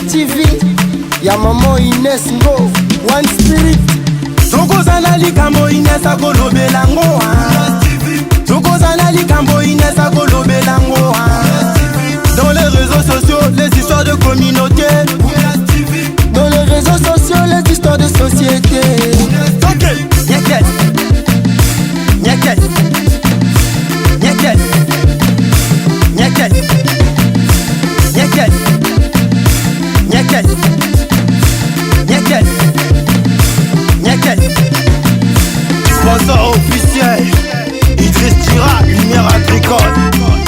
TV, ya maman Inès Ngo, One Spirit. Tokozana likambo Inès akolobelango. Tokozana likambo Inès akolobelango. Dans les réseaux sociaux, les histoires de communauté. Dans les réseaux sociaux, les histoires de société. Ok, nyeket, nyeket, nyeket, nyeket, nyeket, nyeket, nyeket, nyeket. Sponsor officiel, Idriss Tira, Lumière Agricole,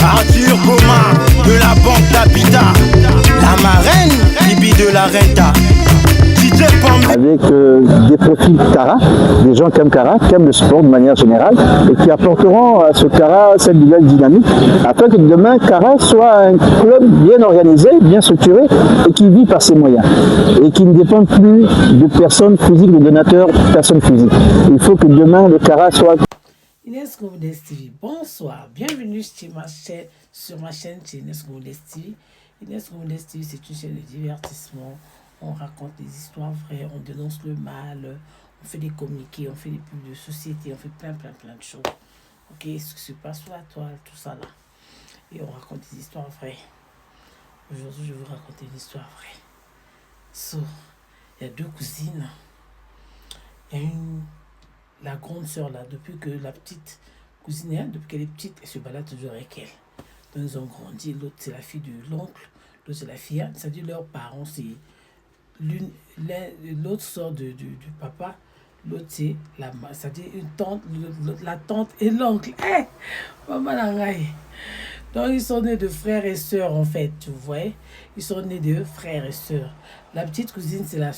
Arthur Goma de la Banque d'Habitat, la marraine, Bibi de la Renta. Avec des profils Kara, des gens qui aiment le sport de manière générale et qui apporteront à ce Kara cette nouvelle dynamique afin que demain Kara soit un club bien organisé, bien structuré et qui vit par ses moyens et qui ne dépend plus de personnes physiques, de donateurs, personnes physiques. Il faut que demain le Kara soit... Inès Ngo Modeste TV, bonsoir, bienvenue sur ma chaîne Inès Ngo Modeste TV. Inès Ngo Modeste TV, c'est une chaîne de divertissement. On raconte des histoires vraies, on dénonce le mal, on fait des communiqués, on fait des pubs de société, on fait plein de choses. Ok, ce qui se passe sur la toile, tout ça là. Et on raconte des histoires vraies. Aujourd'hui, je vais vous raconter une histoire vraie. So, il y a deux cousines. Il y a la grande sœur là, depuis que la petite cousine est, depuis qu'elle est petite, elle se balade toujours avec elle. Donc ils ont grandi, l'autre c'est la fille de l'oncle, l'autre c'est la fille, c'est-à-dire leurs parents, c'est... L'autre sort du papa, l'autre c'est c'est-à-dire une tante, la tante et l'oncle. Maman Nangaï. Donc ils sont nés de frères et sœurs en fait, tu vois. Ils sont nés de frères et sœurs. La petite cousine c'est la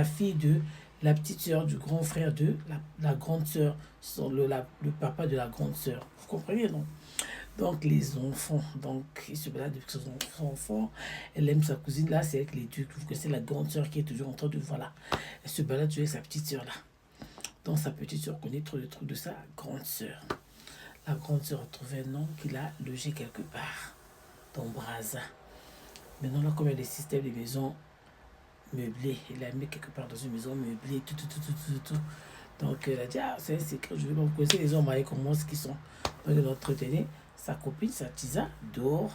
fille de la petite sœur du grand frère de la grande sœur, le papa de la grande sœur. Vous comprenez, non? Donc les enfants, donc il se balade avec son enfant, elle aime sa cousine là, c'est avec les deux, vous connaissez la grande sœur qui est toujours en train de, voilà, elle se balade avec sa petite sœur là. Donc sa petite sœur connaît trop le truc de sa grande sœur. La grande sœur a trouvé un homme qu'il a logé quelque part, dans Brazza. Maintenant là, comme il y a des systèmes de maisons meublées, il a mis quelque part dans une maison meublée, tout. Donc elle a dit, ah c'est un secret, je vais pas vous connaître les hommes mariés comme moi, ce qui sont. Donc elle l'entretenait. Sa copine, sa tisa, dehors,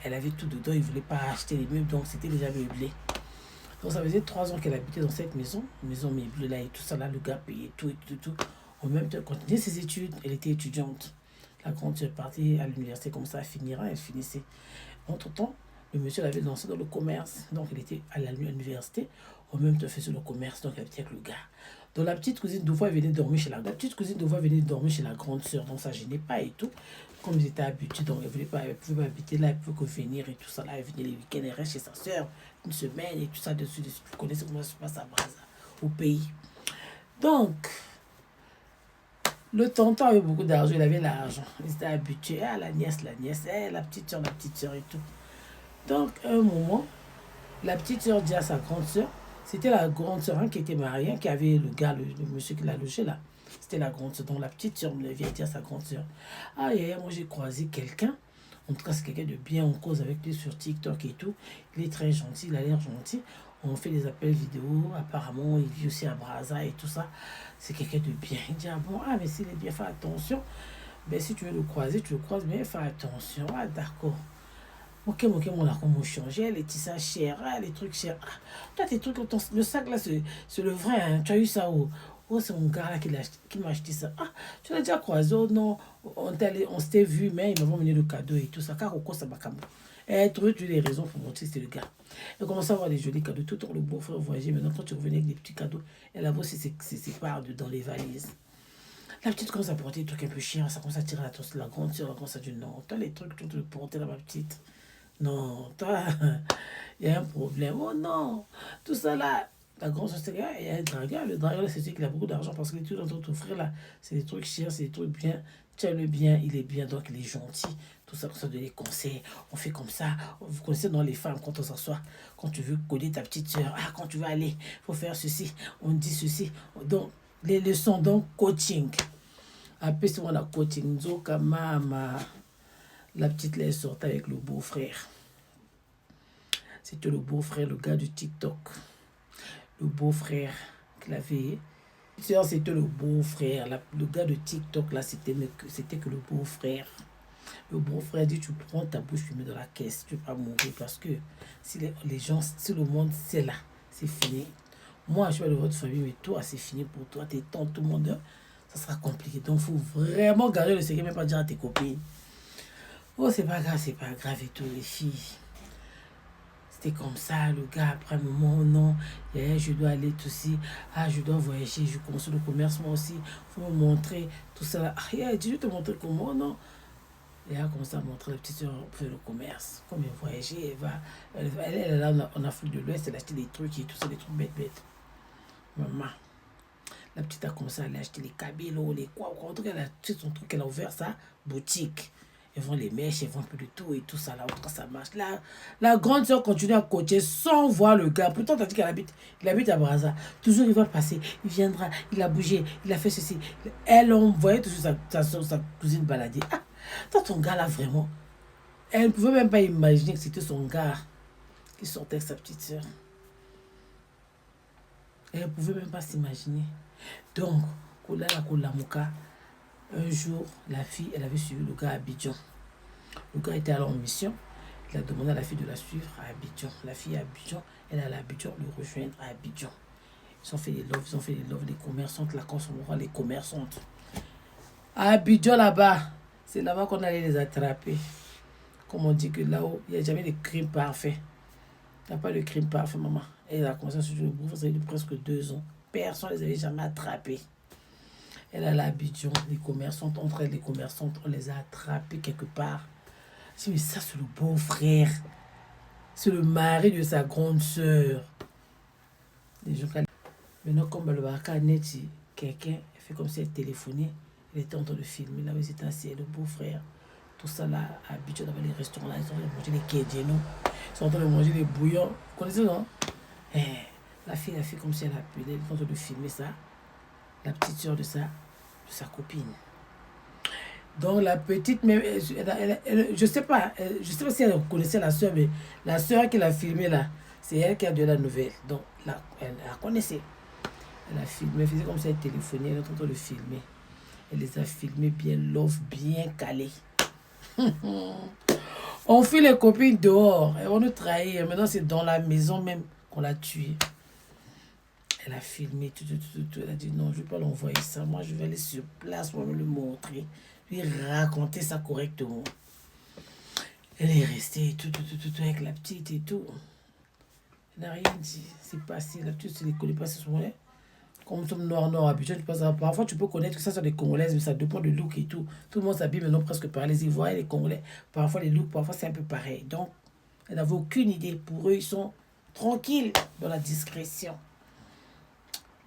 elle avait tout dedans, il ne voulait pas acheter les meubles, donc c'était déjà meublé. Donc ça faisait 3 ans qu'elle habitait dans cette maison meublée là et tout ça, là, le gars payait tout. En même temps, elle continuait ses études, elle était étudiante. La grande sœur partait à l'université, comme ça, elle finissait. Entre-temps, le monsieur l'avait lancé dans le commerce, donc elle était à l'université, en même temps, elle faisait le commerce, donc elle habitait avec le gars. Donc la petite cousine, deux fois, elle venait dormir chez la grande sœur, donc ça gênait pas et tout. Comme ils étaient habitués, donc elle ne pouvait pas habiter là, elle pouvait que venir et tout ça. Là, elle venait les week-ends, elle reste chez sa soeur une semaine et tout ça dessus. Vous connaissez comment ça se passe à Brazza, au pays. Donc, le tonton avait beaucoup d'argent, il avait l'argent. Il était habitué à la nièce, la petite soeur et tout. Donc, à un moment, la petite soeur dit à sa grande soeur, c'était la grande soeur qui était mariée, qui avait le gars, le monsieur qui l'a logé là. C'était la grande soeur. Donc la petite soeur me vient dire à sa grande soeur, ah moi j'ai croisé quelqu'un, en tout cas c'est quelqu'un de bien, on cause avec lui sur TikTok et tout, il est très gentil, il a l'air gentil, on fait des appels vidéo, apparemment il vit aussi à Brazza et tout ça, c'est quelqu'un de bien. Il dit, ah bon, mais s'il est bien, fais attention, ben si tu veux le croiser, tu le croises, mais fais attention, d'accord. Ok, mon a comment changer, les tissages chers, les trucs chers. Toi, tes trucs, le sac là, c'est le vrai, hein. Tu as eu ça où? Oh, c'est mon gars là qui m'a acheté ça. Ah, tu l'as déjà croisé? Oh non, on s'était vu, mais il m'a mené le cadeau et tout ça. Car au quoi ça m'a camé. Elle trouvait toutes les raisons pour montrer que c'était le gars. Elle commençait à avoir des jolis cadeaux. Tout le temps, le beau-frère voyageait. Maintenant, quand tu revenais avec des petits cadeaux, elle avait aussi ses parts dans les valises. La petite commence à porter des trucs un peu chiants. Ça commence à tirer la grande soeur. Elle commence à dire non, toi, les trucs, tu le porter là, ma petite. Non, toi, il y a un problème. Oh non, tout ça là. La grande société, il y a un dragueur. Le dragueur, c'est celui qui a beaucoup d'argent parce que les trucs dans ton frère là, c'est des trucs chers, c'est des trucs bien. Tu as le bien, il est bien, donc il est gentil. Tout ça, ça donne des conseils. On fait comme ça. Vous connaissez dans les femmes, quand on s'assoit, quand tu veux coller ta petite soeur, quand tu veux aller, il faut faire ceci, on dit ceci. Donc, les leçons, donc, coaching. Après, c'est moi la coaching. Zoka, mama. La petite là, elle sort avec le beau-frère. C'était le beau-frère, le gars du TikTok. Le beau-frère qu'il avait. C'était le beau-frère. Le gars de TikTok, là, c'était que le beau-frère. Le beau-frère dit, tu prends ta bouche, tu mets dans la caisse, tu vas mourir. Parce que si les gens, si le monde, c'est là, c'est fini. Moi, je suis de votre famille, mais toi, c'est fini pour toi, tes tantes, tout le monde, ça sera compliqué. Donc, il faut vraiment garder le secret, même pas dire à tes copines. Oh, c'est pas grave et tout, les filles. C'était comme ça, le gars, après un moment, non, je dois aller tout aussi, je dois voyager, je commence le commerce, moi aussi, il faut me montrer tout ça. Il dit, je vais te montrer comment, non. Et elle a commencé à montrer la petite soeur faire le commerce. Comme elle voyageait, elle est là en Afrique de l'Ouest, elle a acheté des trucs et tout ça, des trucs bêtes. Maman, la petite a commencé à aller acheter les cabelos, les quoi. En tout cas, elle a acheté son truc, elle a ouvert sa boutique. Elles vont les mèches, elles vont un peu de tout et tout ça. Là, en tout cas, ça marche. Là, la grande soeur continue à coacher sans voir le gars. Pourtant, t'as dit qu'il habite à Brazza. Toujours, il va passer, il viendra, il a bougé, il a fait ceci. Elle envoyait toujours sa cousine balader. Toi, ton gars là, vraiment, elle ne pouvait même pas imaginer que c'était son gars qui sortait avec sa petite soeur. Elle ne pouvait même pas s'imaginer. Donc, un jour, la fille, elle avait suivi le gars à Abidjan. Le gars était allé en mission. Il a demandé à la fille de la suivre à Abidjan. La fille à Abidjan, elle est allée à Abidjan, le rejoindre à Abidjan. Ils ont fait des loves, les commerçantes, là, quand on voit les commerçantes. À Abidjan, là-bas, c'est là-bas qu'on allait les attraper. Comme on dit que là-haut, il n'y a jamais de crime parfait. Il n'y a pas de crime parfait, maman. Et elle a commencé à se jouer le bouffe, ça a eu presque 2 ans. Personne ne les avait jamais attrapés. Elle a l'Abidjan, les commerçantes, entre elles, les commerçantes, on les a attrapées quelque part. Je dis, mais ça, c'est le beau-frère. C'est le mari de sa grande sœur. Les gens, maintenant, comme le barca net, quelqu'un fait comme si elle téléphonait, elle était en train de filmer, là, c'était assis, le beau-frère. Tout ça là, à Abidjan, dans les restaurants, là, ils sont en train de manger les kédjenos, ils sont en train de manger les bouillons. Vous connaissez, non? La fille a fait comme si elle appelait, elle est en train de filmer ça. La petite soeur de sa copine. Donc la petite, même, je sais pas si elle connaissait la soeur, mais la soeur qui l'a filmée là, c'est elle qui a donné la nouvelle. Donc elle la connaissait. Elle a filmé, elle faisait comme si elle téléphonait, elle est en train de filmer. Elle les a filmés bien love, bien calés. On fuit les copines dehors, elles vont nous trahir. Maintenant c'est dans la maison même qu'on l'a tuée. Elle a filmé tout. Elle a dit non, je ne vais pas l'envoyer ça. Moi, je vais aller sur place pour me le montrer. Lui raconter ça correctement. Elle est restée tout avec la petite et tout. Elle n'a rien dit. C'est passé. La petite, elle ne connaît pas ce moment-là. Comme nous sommes noirs habitués, parfois tu peux connaître que ça soit des Congolaises, mais ça dépend du look et tout. Tout le monde s'habille maintenant presque pareil. Les Ivoiriens, les Congolais, parfois les looks, parfois c'est un peu pareil. Donc, elle n'avait aucune idée. Pour eux, ils sont tranquilles dans la discrétion.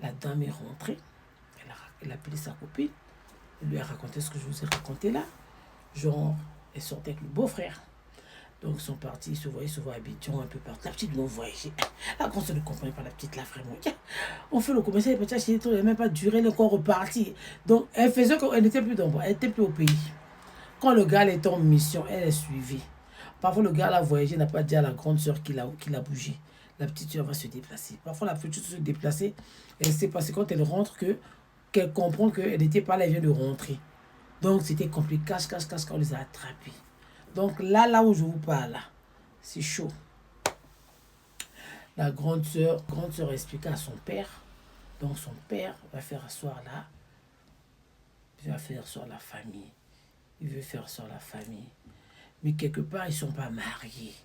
La dame est rentrée, elle a appelé sa copine, elle lui a raconté ce que je vous ai raconté là. Genre, elle sortait avec le beau-frère. Donc ils sont partis, ils se voient à Abidjan un peu partout. La petite nous voyageait. La grande ne comprenait pas la petite là, vraiment. On fait le commerce, elle peut acheter des trucs, elle n'a même pas duré, elle est encore repartie. Donc elle faisait qu'elle n'était plus dans le elle n'était plus au pays. Quand le gars était en mission, elle est suivie. Parfois le gars l'a voyagé, n'a pas dit à la grande soeur qu'il a bougé. La petite soeur va se déplacer. Parfois, la petite se déplacer. Et c'est parce que quand elle rentre qu'elle comprend qu'elle n'était pas là, elle vient de rentrer. Donc, c'était compliqué. Cache, on les a attrapés. Donc, là où je vous parle, là, c'est chaud. La grande sœur expliqua à son père. Donc, son père va faire asseoir là. Il va faire asseoir la famille. Il veut faire asseoir la famille. Mais quelque part, ils ne sont pas mariés.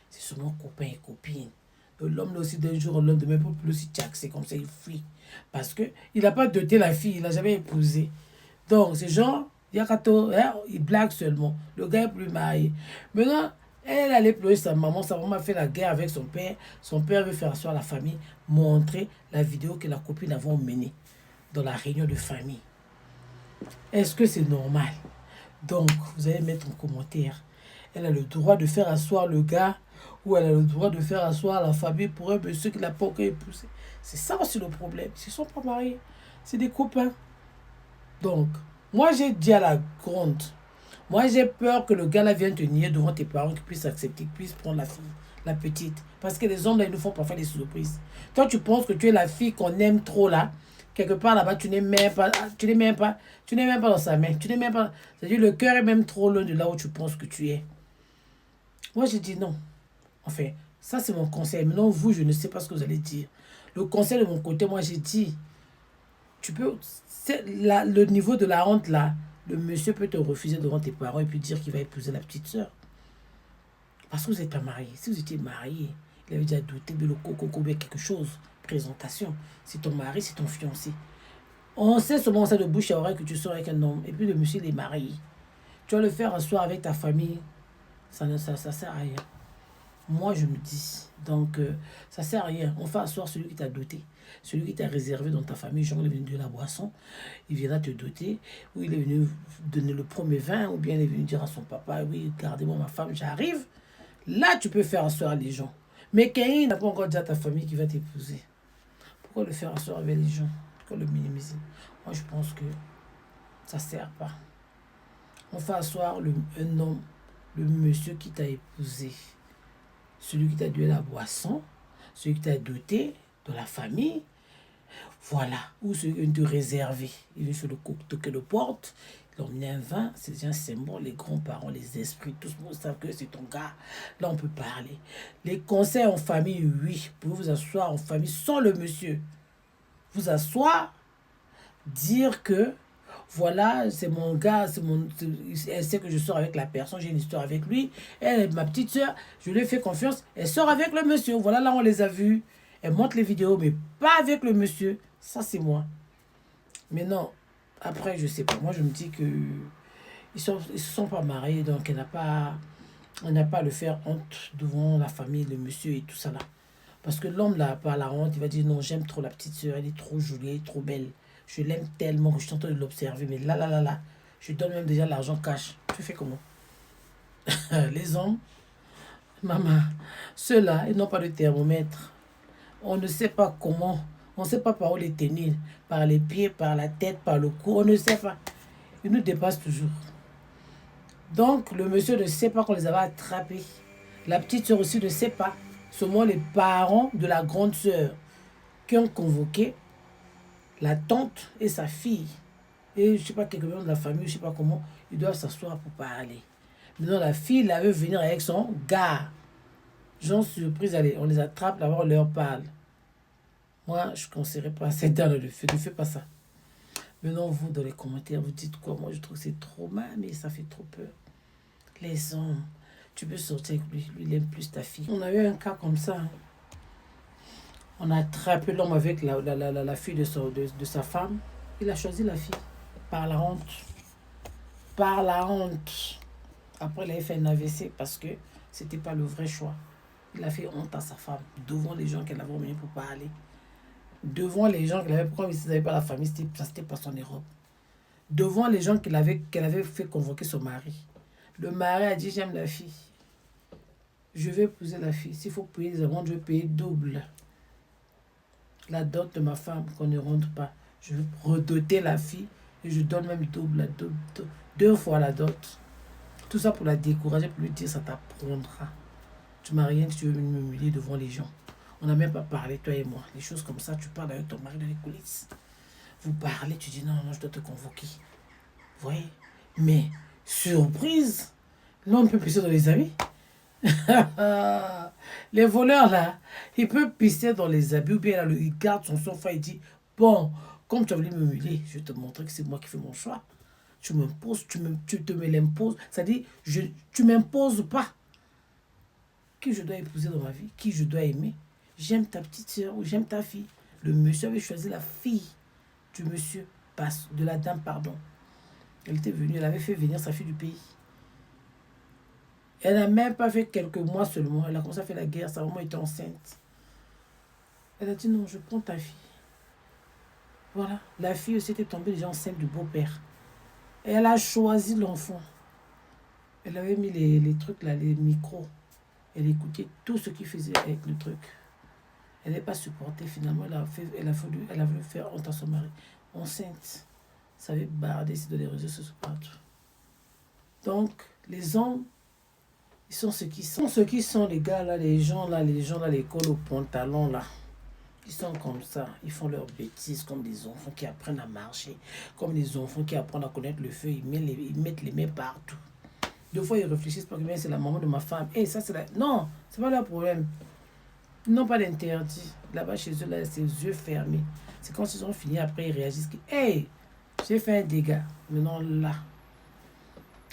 C'est seulement copains et copines. L'homme aussi d'un jour, l'homme de même pas plus aussi tchac, c'est comme ça, il fuit. Parce qu'il n'a pas doté la fille, il n'a jamais épousé. Donc, ces gens, il blague seulement. Le gars est plus marié. Maintenant, elle allait pleurer sa maman a fait la guerre avec son père. Son père veut faire asseoir la famille, montrer la vidéo que la copine avait emmenée dans la réunion de famille. Est-ce que c'est normal? Donc, vous allez mettre en commentaire. Elle a le droit de faire asseoir le gars ou elle a le droit de faire asseoir la famille pour un monsieur qui l'a pas encore épousé. C'est ça aussi le problème. Ils ne sont pas mariés. C'est des copains. Donc, moi j'ai dit à la grande, Moi, j'ai peur que le gars là vienne te nier devant tes parents, qu'ils puissent accepter, qu'ils puissent prendre la fille, la petite. Parce que les hommes là, ils nous font parfois des surprises. Toi, tu penses que tu es la fille qu'on aime trop là. Quelque part là-bas, tu n'es même pas dans sa main. Tu n'es même pas. C'est-à-dire, le cœur est même trop loin de là où tu penses que tu es. Moi, j'ai dit non. Enfin, ça, c'est mon conseil. Maintenant, vous, je ne sais pas ce que vous allez dire. Le conseil de mon côté, moi, j'ai dit, tu peux. Le niveau de la honte là. Le monsieur peut te refuser devant tes parents et puis dire qu'il va épouser la petite sœur. Parce que vous n'êtes pas marié. Si vous étiez marié, il avait déjà douté de le coco quelque chose. Présentation. C'est ton mari, c'est ton fiancé. On sait seulement ça de bouche à oreille que tu sors avec un homme. Et puis le monsieur, il est marié. Tu vas le faire asseoir avec ta famille. Ça sert à rien. Moi, je me dis. Donc, ça sert à rien. On fait asseoir celui qui t'a doté. Celui qui t'a réservé dans ta famille, genre il est venu de la boisson, il viendra te doter, ou il est venu donner le premier vin, ou bien il est venu dire à son papa, oui, gardez-moi ma femme, j'arrive. Là, tu peux faire asseoir les gens. Mais quand il n'a pas encore dit à ta famille qu'il va t'épouser, pourquoi le faire asseoir avec les gens? Pourquoi le minimiser? Moi, je pense que ça ne sert pas. On fait asseoir un homme, le monsieur qui t'a épousé, celui qui t'a donné la boisson, celui qui t'a doté de la famille, voilà, ou celui de réservé. Il veut faire le coq que le porte, il a mis un vin, c'est déjà un symbole, les grands-parents, les esprits, tous le monde savent que c'est ton gars. Là, on peut parler. Les conseils en famille, oui, vous pouvez vous asseoir en famille sans le monsieur. Vous asseoir, dire que voilà, c'est mon gars, elle sait que je sors avec la personne, j'ai une histoire avec lui. Elle est ma petite soeur, je lui ai fait confiance, elle sort avec le monsieur. Voilà, là, on les a vus. Elle montre les vidéos, mais pas avec le monsieur. Ça, c'est moi. Mais non, après, je sais pas. Moi, je me dis que ils se sont pas mariés, donc on n'a pas à le faire honte devant la famille, le monsieur et tout ça là. Parce que l'homme là, pas la honte, il va dire non, j'aime trop la petite soeur, elle est trop jolie, elle est trop belle. Je l'aime tellement que je suis en train de l'observer. Mais là, je donne même déjà l'argent cash. Tu fais comment? Les hommes, maman, ceux-là, ils n'ont pas de thermomètre. On ne sait pas comment. On ne sait pas par où les tenir. Par les pieds, par la tête, par le cou. On ne sait pas. Ils nous dépassent toujours. Donc, le monsieur ne sait pas qu'on les avait attrapés. La petite soeur aussi ne sait pas. Seulement les parents de la grande soeur qui ont convoqué la tante et sa fille. Et je ne sais pas, quelques membres de la famille, je ne sais pas comment, ils doivent s'asseoir pour parler. Maintenant, la fille, elle veut venir avec son gars. Genre surprise, allez, on les attrape, là-bas, on leur parle. Moi, je ne conseillerais pas cette dans le feu. Ne fais pas ça. Maintenant, vous, dans les commentaires, vous dites quoi? Moi, je trouve que c'est trop mal, mais ça fait trop peur. Les hommes, tu peux sortir avec lui. Lui, il aime plus ta fille. On a eu un cas comme ça. Hein. On a attrapé l'homme avec la fille de sa femme. Il a choisi la fille. Par la honte. Par la honte. Après, il a fait un AVC parce que c'était pas le vrai choix. Il a fait honte à sa femme. Devant les gens qu'elle avait emmenés pour parler. Devant les gens qu'elle avait... Pourquoi il ne savait pas la famille? C'était pas son erreur. Devant les gens qu'elle avait fait convoquer son mari. Le mari a dit, j'aime la fille. Je vais épouser la fille. S'il faut payer les amendes, je vais payer double. La dot de ma femme qu'on ne rentre pas. Je vais redoter la fille et je donne même double, deux fois la dot. Tout ça pour la décourager, pour lui dire ça t'apprendra. Tu m'as rien si tu veux m'humilier devant les gens. On n'a même pas parlé, toi et moi. Les choses comme ça, tu parles avec ton mari dans les coulisses. Vous parlez, tu dis non, je dois te convoquer. Vous voyez? Mais, surprise, l'homme peut pisser dans les habits. Les voleurs là, il peut pisser dans les habits ou bien là, il garde son sang-froid et dit bon, comme tu as voulu m'humilier, je vais te montrer que c'est moi qui fais mon choix. Tu m'imposes, tu te me l'imposes. C'est-à-dire, tu ne m'imposes pas. Qui je dois épouser dans ma vie, qui je dois aimer. J'aime ta petite soeur ou j'aime ta fille. Le monsieur avait choisi la fille du monsieur, de la dame, pardon. Elle était venue, elle avait fait venir sa fille du pays. Elle n'a même pas fait quelques mois seulement. Elle a commencé à faire la guerre. Sa maman était enceinte. Elle a dit non, je prends ta fille. Voilà. La fille aussi était tombée déjà enceinte du beau-père. Et elle a choisi l'enfant. Elle avait mis les trucs là, les micros. Elle écoutait tout ce qu'il faisait avec le truc. Elle n'est pas supportée finalement. Elle a voulu faire honte à son mari. Enceinte. Ça avait bardé dans les réseaux sociaux partout. Donc, les hommes, ils sont ce qu'ils sont. Ceux qui sont les gars là, les gens là, les cols au pantalon là. Ils sont comme ça, ils font leurs bêtises comme des enfants qui apprennent à marcher, comme des enfants qui apprennent à connaître le feu, ils mettent les mains partout. Deux fois, ils réfléchissent pas que c'est la maman de ma femme. Et ça, c'est la... Non, c'est pas leur problème. Ils n'ont pas d'interdit. Là-bas, chez eux, là, c'est les yeux fermés. C'est quand ils ont fini, après, ils réagissent que, hey, j'ai fait un dégât. Maintenant, là,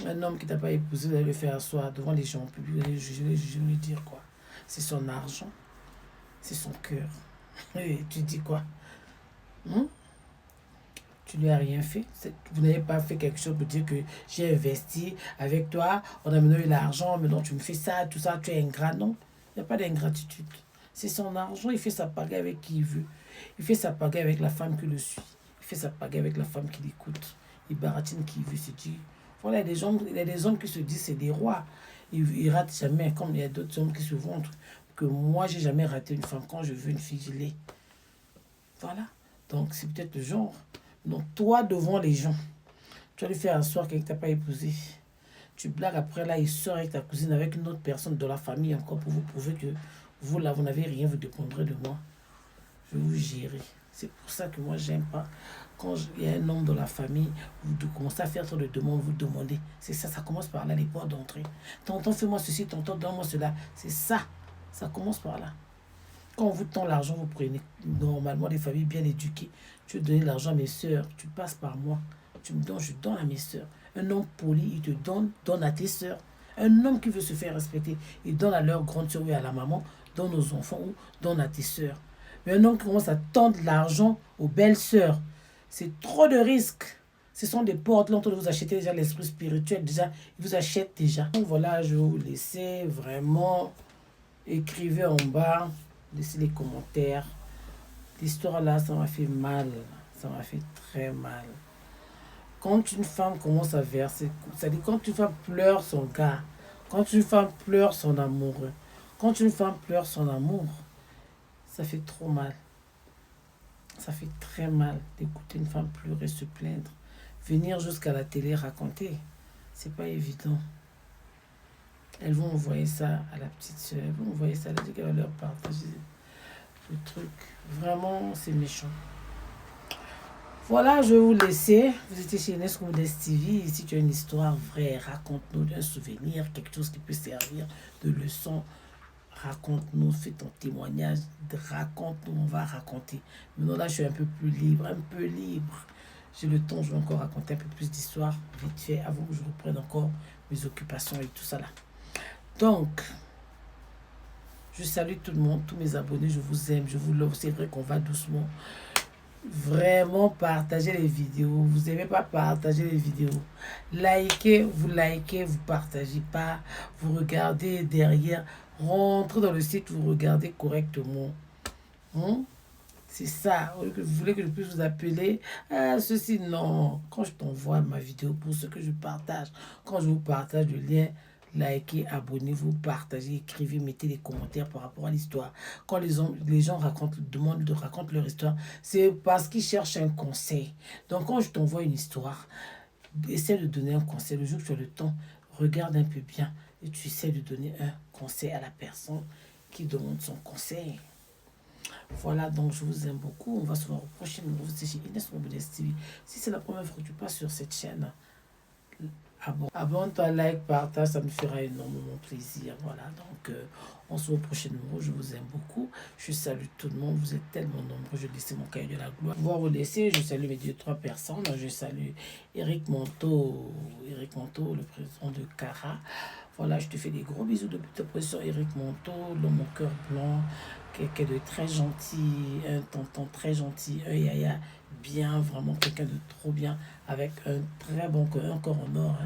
un homme qui t'a pas épousé, vous allez le faire asseoir devant les gens publics, vous allez juger, lui dire quoi? C'est son argent, c'est son cœur. Et tu dis quoi? Tu lui as rien fait. Vous n'avez pas fait quelque chose pour dire que j'ai investi avec toi, on a maintenant eu l'argent, maintenant tu me fais ça, tout ça, tu es ingrat. Non, il n'y a pas d'ingratitude. C'est son argent, il fait sa pagaie avec qui il veut. Il fait sa pagaie avec la femme qui le suit. Il fait sa pagaie avec la femme qui l'écoute. Il baratine qui veut, se dit. Voilà, il y a des hommes qui se disent c'est des rois. Ils ratent jamais, comme il y a d'autres hommes qui se vantent que moi, j'ai jamais raté une femme. Quand je veux une fille, je l'ai. Voilà. Donc, c'est peut-être le genre. Donc, toi, devant les gens, tu vas lui faire asseoir quelqu'un que tu n'as pas épousé. Tu blagues après, là, il sort avec ta cousine, avec une autre personne de la famille encore pour vous prouver que vous, là, vous n'avez rien, vous dépendrez de moi. Je vais vous gérer. C'est pour ça que moi, j'aime pas. Quand il y a un homme dans la famille, vous commencez à faire trop de demandes, vous demandez. C'est ça, ça commence par là, les portes d'entrée. Tonton, fais-moi ceci, tonton, donne-moi cela. C'est ça. Ça commence par là. Quand on vous tend l'argent, vous prenez. Normalement, les familles bien éduquées. Tu veux donner l'argent à mes soeurs, tu passes par moi. Tu me donnes, je donne à mes soeurs. Un homme poli, il te donne à tes soeurs. Un homme qui veut se faire respecter, il donne à leur grande soeur ou à la maman, donne aux enfants ou donne à tes soeurs. Mais un homme qui commence à tendre l'argent aux belles soeurs, c'est trop de risques. Ce sont des portes là, vous achetez déjà l'esprit spirituel, déjà, ils vous achètent déjà. Donc voilà, je vais vous laisser vraiment. Écrivez en bas, laissez les commentaires. L'histoire là, ça m'a fait mal. Ça m'a fait très mal. Quand une femme commence à verser, c'est-à-dire quand une femme pleure son gars, quand une femme pleure son amoureux, quand une femme pleure son amour, ça fait trop mal. Ça fait très mal d'écouter une femme pleurer, se plaindre. Venir jusqu'à la télé raconter, c'est pas évident. Elles vont envoyer ça à la petite soeur. Elles vont envoyer ça, elle dit qu'elle va leur partager le truc. Vraiment, c'est méchant. Voilà, je vais vous laisser. Vous étiez chez Nesco Modeste TV. Si tu as une histoire vraie, raconte-nous un souvenir, quelque chose qui peut servir de leçon. Raconte-nous, fais ton témoignage, raconte-nous, on va raconter. Maintenant là, je suis un peu plus libre, J'ai le temps, je vais encore raconter un peu plus d'histoires, vite fait, avant que je reprenne encore mes occupations et tout ça là. Donc, je salue tout le monde, tous mes abonnés, je vous aime, je vous love. C'est vrai qu'on va doucement. Vraiment, partagez les vidéos. Vous n'aimez pas partager les vidéos. Likez, vous partagez pas. Vous regardez derrière. Rentrez dans le site, vous regardez correctement. C'est ça. Vous voulez que je puisse vous appeler. Ceci, non. Quand je t'envoie ma vidéo pour ce que je partage, quand je vous partage le lien, likez, abonnez-vous, partagez, écrivez, mettez des commentaires par rapport à l'histoire. Quand les gens demandent de raconter leur histoire, c'est parce qu'ils cherchent un conseil. Donc quand je t'envoie une histoire, essaie de donner un conseil. Le jour que tu as le temps, regarde un peu bien et tu essaies de donner un conseil à la personne qui demande son conseil. Voilà, donc je vous aime beaucoup. On va se voir au prochain numéro. C'est chez Nesco Modeste TV. Si c'est la première fois que tu passes sur cette chaîne, abonne-toi, like, partage, ça me fera énormément plaisir. Voilà, donc on se voit au prochain numéro. Je vous aime beaucoup. Je salue tout le monde. Vous êtes tellement nombreux. Je laisse mon cahier de la gloire. Voir vous laisser. Je salue mes 2-3 personnes. Je salue Eric Monteau, le président de Cara. Voilà, je te fais des gros bisous depuis ta position, Eric Monteau, l'homme au cœur blanc, quelqu'un de très gentil, un tonton très gentil, un yaya bien, vraiment quelqu'un de trop bien, avec un très bon cœur, un corps en or.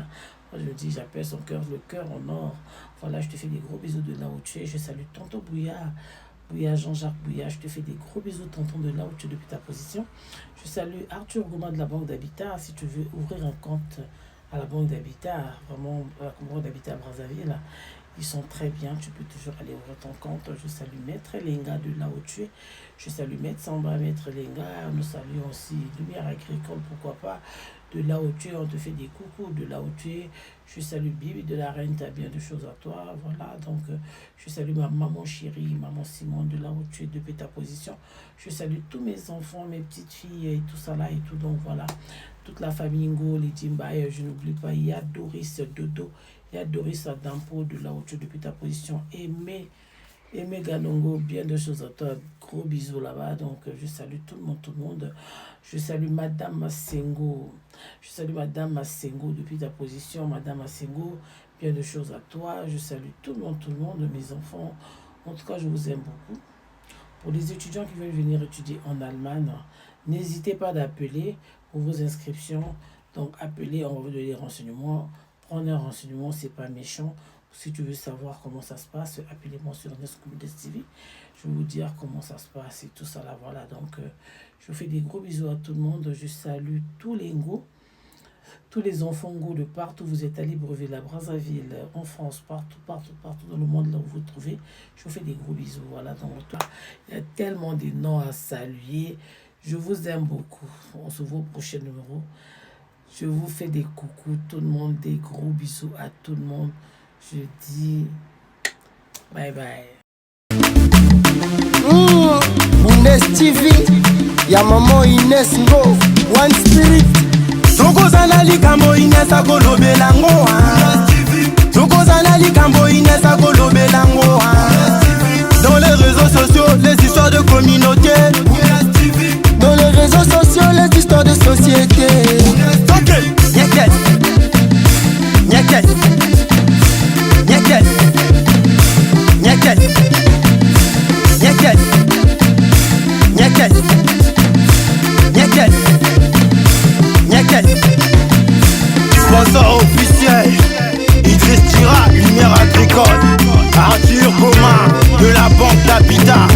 Moi, je dis, j'appelle son cœur le cœur en or. Voilà, je te fais des gros bisous de là où tu es. Je salue tonton Bouya, Jean-Jacques Bouya. Je te fais des gros bisous, tonton, de là où tu es depuis ta position. Je salue Arthur Gouma de la Banque d'Habitat. Si tu veux ouvrir un compte à la Banque d'Habitat, vraiment, à la Banque d'Habitat à Brazzaville, Ils sont très bien, tu peux toujours aller ouvrir ton compte. Je salue Maître Lenga de là où tu es. Je salue Maître Samba, Maître Lenga. Nous saluons aussi Lumière Agricole, pourquoi pas. De là où tu es, on te fait des coucous. De là où tu es, je salue Bibi de la Reine, tu as bien de choses à toi. Voilà, donc je salue ma maman chérie, maman Simone, de là où tu es, depuis ta position. Je salue tous mes enfants, mes petites filles et tout ça là et tout. Donc voilà, toute la famille Ngo, les Jimbaï, je n'oublie pas, il y a Doris Dodo. Il y a Doris Adampo de là où tu es depuis ta position. Aimé Ganongo, bien de choses à toi. Gros bisous là-bas. Donc, je salue tout le monde. Je salue Madame Massengo. Je salue Madame Massengo depuis ta position. Madame Massengo, bien de choses à toi. Je salue tout le monde, mes enfants. En tout cas, je vous aime beaucoup. Pour les étudiants qui veulent venir étudier en Allemagne, n'hésitez pas d'appeler pour vos inscriptions. Donc, appelez, on va vous donner des renseignements. Prenez un renseignement, c'est pas méchant. Si tu veux savoir comment ça se passe, appelez-moi sur Nescommudes TV. Je vais vous dire comment ça se passe et tout ça là. Voilà, donc je vous fais des gros bisous à tout le monde. Je salue tous les Ngo, tous les enfants Ngo de partout. Vous êtes à Libreville, à Brazzaville, en France, partout dans le monde là où vous vous trouvez. Je vous fais des gros bisous. Voilà, donc il y a tellement de noms à saluer. Je vous aime beaucoup. On se voit au prochain numéro. Je vous fais des coucous, tout le monde, des gros bisous à tout le monde. Je dis bye bye. Inès TV, ya maman Inès Ngo, One Spirit. Tokozana likambo Inès akolobelango. Tokozana likambo Inès akolobelango. Dans les réseaux sociaux, les histoires de communauté. Dans les réseaux sociaux, les histoires de société. Ok, nyeket, nyeket, nyeket, nyeket, nyeket, nyeket, nyeket, nyeket. Sponsor officiel, Idriss Tira, Lumière Agricole, Arthur Commun de la Banque d'Habitat.